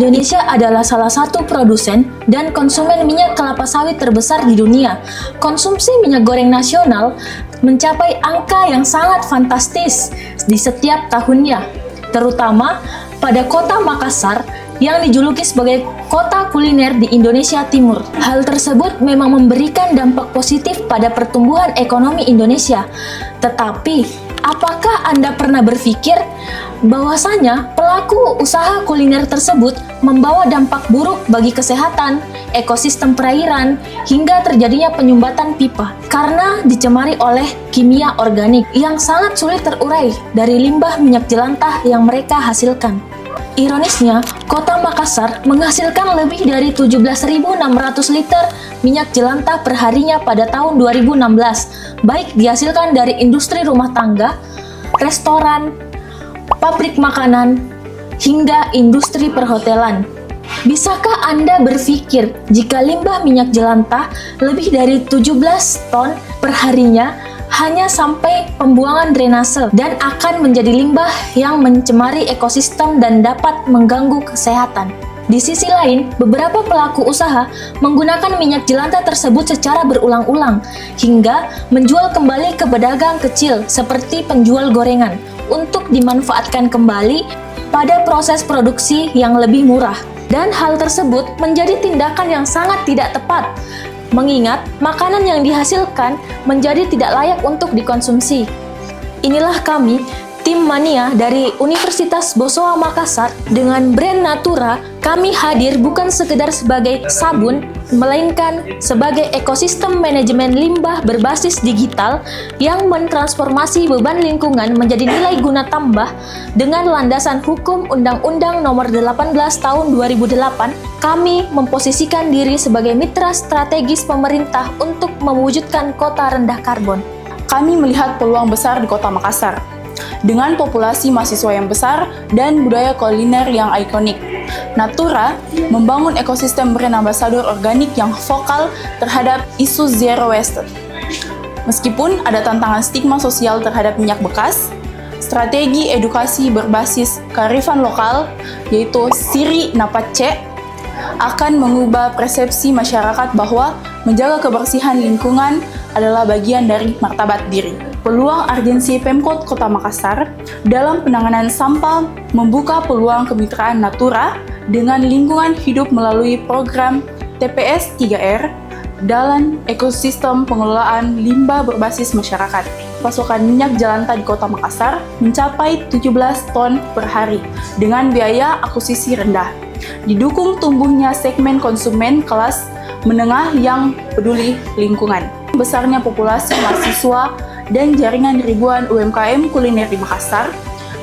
Indonesia adalah salah satu produsen dan konsumen minyak kelapa sawit terbesar di dunia. Konsumsi minyak goreng nasional mencapai angka yang sangat fantastis di setiap tahunnya, terutama pada kota Makassar yang dijuluki sebagai kota kuliner di Indonesia Timur. Hal tersebut memang memberikan dampak positif pada pertumbuhan ekonomi Indonesia. Tetapi, apakah Anda pernah berpikir bahwasanya pelaku usaha kuliner tersebut membawa dampak buruk bagi kesehatan, ekosistem perairan, hingga terjadinya penyumbatan pipa karena dicemari oleh kimia organik yang sangat sulit terurai dari limbah minyak jelantah yang mereka hasilkan? Ironisnya, kota Makassar menghasilkan lebih dari 17.600 liter minyak jelantah perharinya pada tahun 2016, baik dihasilkan dari industri rumah tangga, restoran, pabrik makanan, hingga industri perhotelan. Bisakah Anda berpikir jika limbah minyak jelantah lebih dari 17 ton perharinya hanya sampai pembuangan drainase dan akan menjadi limbah yang mencemari ekosistem dan dapat mengganggu kesehatan? Di sisi lain, beberapa pelaku usaha menggunakan minyak jelantah tersebut secara berulang-ulang hingga menjual kembali ke pedagang kecil seperti penjual gorengan untuk dimanfaatkan kembali pada proses produksi yang lebih murah. Dan hal tersebut menjadi tindakan yang sangat tidak tepat, mengingat makanan yang dihasilkan menjadi tidak layak untuk dikonsumsi. Inilah kami, tim Mania dari Universitas Bosowa Makassar dengan brand Natura. Kami hadir bukan sekedar sebagai sabun, melainkan sebagai ekosistem manajemen limbah berbasis digital yang mentransformasi beban lingkungan menjadi nilai guna tambah dengan landasan hukum Undang-Undang Nomor 18 Tahun 2008. Kami memposisikan diri sebagai mitra strategis pemerintah untuk mewujudkan kota rendah karbon. Kami melihat peluang besar di kota Makassar dengan populasi mahasiswa yang besar dan budaya kuliner yang ikonik. Natura membangun ekosistem brand ambassador organik yang vokal terhadap isu zero waste. Meskipun ada tantangan stigma sosial terhadap minyak bekas, strategi edukasi berbasis kearifan lokal, yaitu Siri Napace, akan mengubah persepsi masyarakat bahwa menjaga kebersihan lingkungan adalah bagian dari martabat diri. Peluang urgensi Pemkot Kota Makassar dalam penanganan sampah membuka peluang kemitraan Natura dengan lingkungan hidup melalui program TPS 3R dalam ekosistem pengelolaan limbah berbasis masyarakat. Pasokan minyak jelantah di Kota Makassar mencapai 17 ton per hari dengan biaya akuisisi rendah. Didukung tumbuhnya segmen konsumen kelas menengah yang peduli lingkungan. Besarnya populasi mahasiswa dan jaringan ribuan UMKM kuliner di Makassar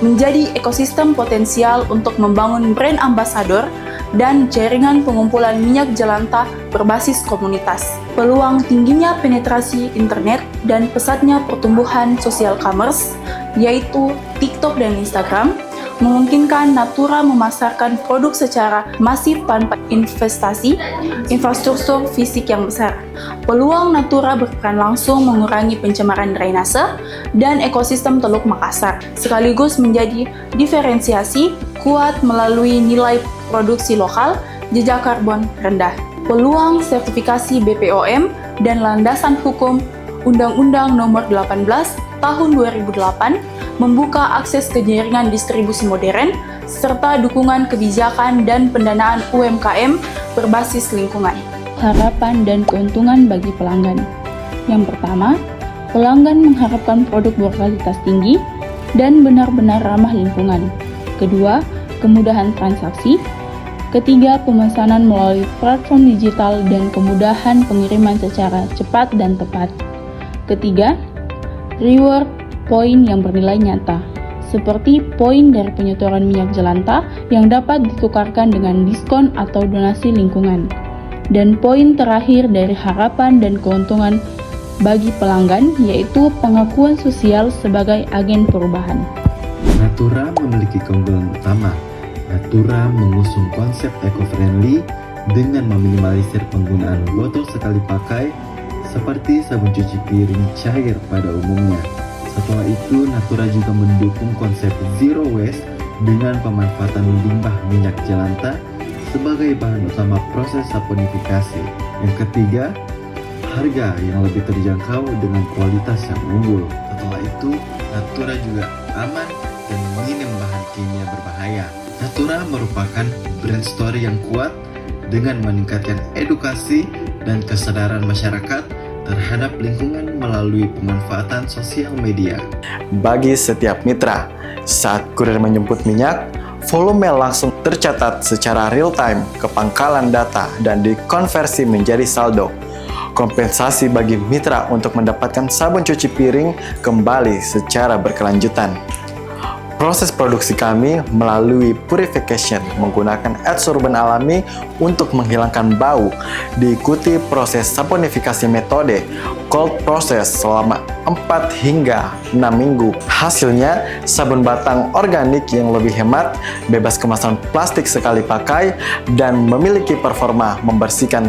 menjadi ekosistem potensial untuk membangun brand ambassador dan jaringan pengumpulan minyak jelantah berbasis komunitas. Peluang tingginya penetrasi internet dan pesatnya pertumbuhan social commerce, yaitu TikTok dan Instagram, memungkinkan Natura memasarkan produk secara masif tanpa investasi infrastruktur fisik yang besar. Peluang Natura berperan langsung mengurangi pencemaran drainase dan ekosistem Teluk Makassar, sekaligus menjadi diferensiasi kuat melalui nilai produksi lokal, jejak karbon rendah. Peluang sertifikasi BPOM dan landasan hukum Undang-Undang Nomor 18 Tahun 2008 membuka akses ke jaringan distribusi modern serta dukungan kebijakan dan pendanaan UMKM berbasis lingkungan. Harapan dan keuntungan bagi pelanggan. Yang pertama, pelanggan mengharapkan produk berkualitas tinggi dan benar-benar ramah lingkungan. Kedua, kemudahan transaksi. Ketiga, pemesanan melalui platform digital dan kemudahan pengiriman secara cepat dan tepat. Ketiga, reward poin yang bernilai nyata, seperti poin dari penyetoran minyak jelantah yang dapat ditukarkan dengan diskon atau donasi lingkungan. Dan poin terakhir dari harapan dan keuntungan bagi pelanggan, yaitu pengakuan sosial sebagai agen perubahan. Natura memiliki keunggulan utama. Natura mengusung konsep eco-friendly dengan meminimalisir penggunaan botol sekali pakai seperti sabun cuci piring cair pada umumnya. Setelah itu, Natura juga mendukung konsep zero waste dengan pemanfaatan limbah minyak jelantah sebagai bahan utama proses saponifikasi. Yang ketiga, harga yang lebih terjangkau dengan kualitas yang unggul. Setelah itu, Natura juga aman dan minim bahan kimia berbahaya. Natura merupakan brand story yang kuat dengan meningkatkan edukasi dan kesadaran masyarakat terhadap lingkungan melalui pemanfaatan sosial media. Bagi setiap mitra, saat kurir menjemput minyak, volume langsung tercatat secara real-time ke pangkalan data dan dikonversi menjadi saldo. Kompensasi bagi mitra untuk mendapatkan sabun cuci piring kembali secara berkelanjutan. Proses produksi kami melalui purification menggunakan adsorben alami untuk menghilangkan bau, diikuti proses saponifikasi metode cold process selama 4 hingga 6 minggu. Hasilnya, sabun batang organik yang lebih hemat, bebas kemasan plastik sekali pakai, dan memiliki performa membersihkan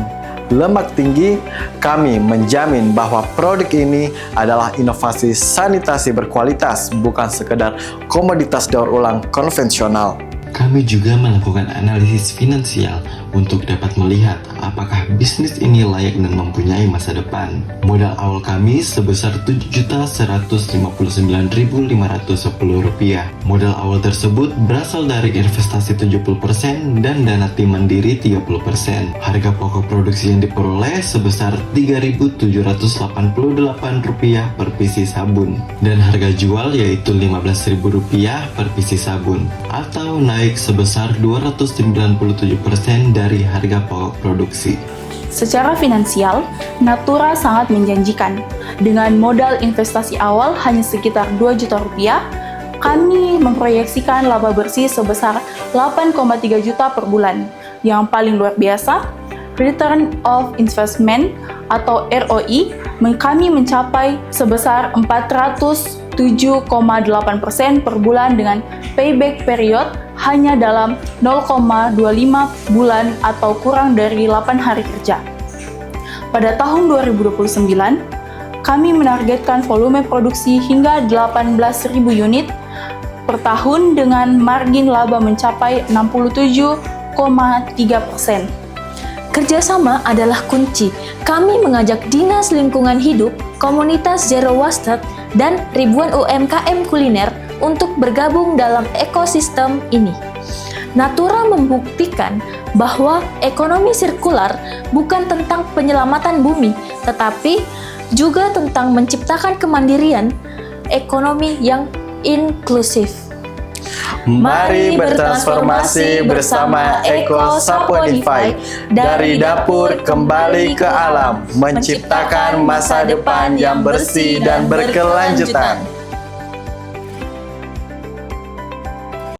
lemak tinggi. Kami menjamin bahwa produk ini adalah inovasi sanitasi berkualitas, bukan sekedar komoditas daur ulang konvensional. Kami juga melakukan analisis finansial untuk dapat melihat apakah bisnis ini layak dan mempunyai masa depan. Modal awal kami sebesar Rp7.159.510. Modal awal tersebut berasal dari investasi 70% dan dana tim mandiri 30%. Harga pokok produksi yang diperoleh sebesar Rp3.788 per PC sabun, dan harga jual yaitu Rp15.000 per PC sabun, atau naik sebesar 297% dari harga pokok produksi. Secara finansial, Natura sangat menjanjikan. Dengan modal investasi awal hanya sekitar Rp2 juta, kami memproyeksikan laba bersih sebesar 8,3 juta per bulan. Yang paling luar biasa, Return of Investment atau ROI kami mencapai sebesar 407,8% per bulan dengan payback period hanya dalam 0,25 bulan atau kurang dari 8 hari kerja. Pada tahun 2029, kami menargetkan volume produksi hingga 18.000 unit per tahun dengan margin laba mencapai 67,3%. Kerjasama adalah kunci. Kami mengajak Dinas Lingkungan Hidup, komunitas Zero Waste, dan ribuan UMKM kuliner untuk bergabung dalam ekosistem ini. Natura membuktikan bahwa ekonomi sirkular bukan tentang penyelamatan bumi, tetapi juga tentang menciptakan kemandirian ekonomi yang inklusif. Mari bertransformasi bersama Eko Saponify, dari dapur kembali ke alam, menciptakan masa depan yang bersih dan berkelanjutan.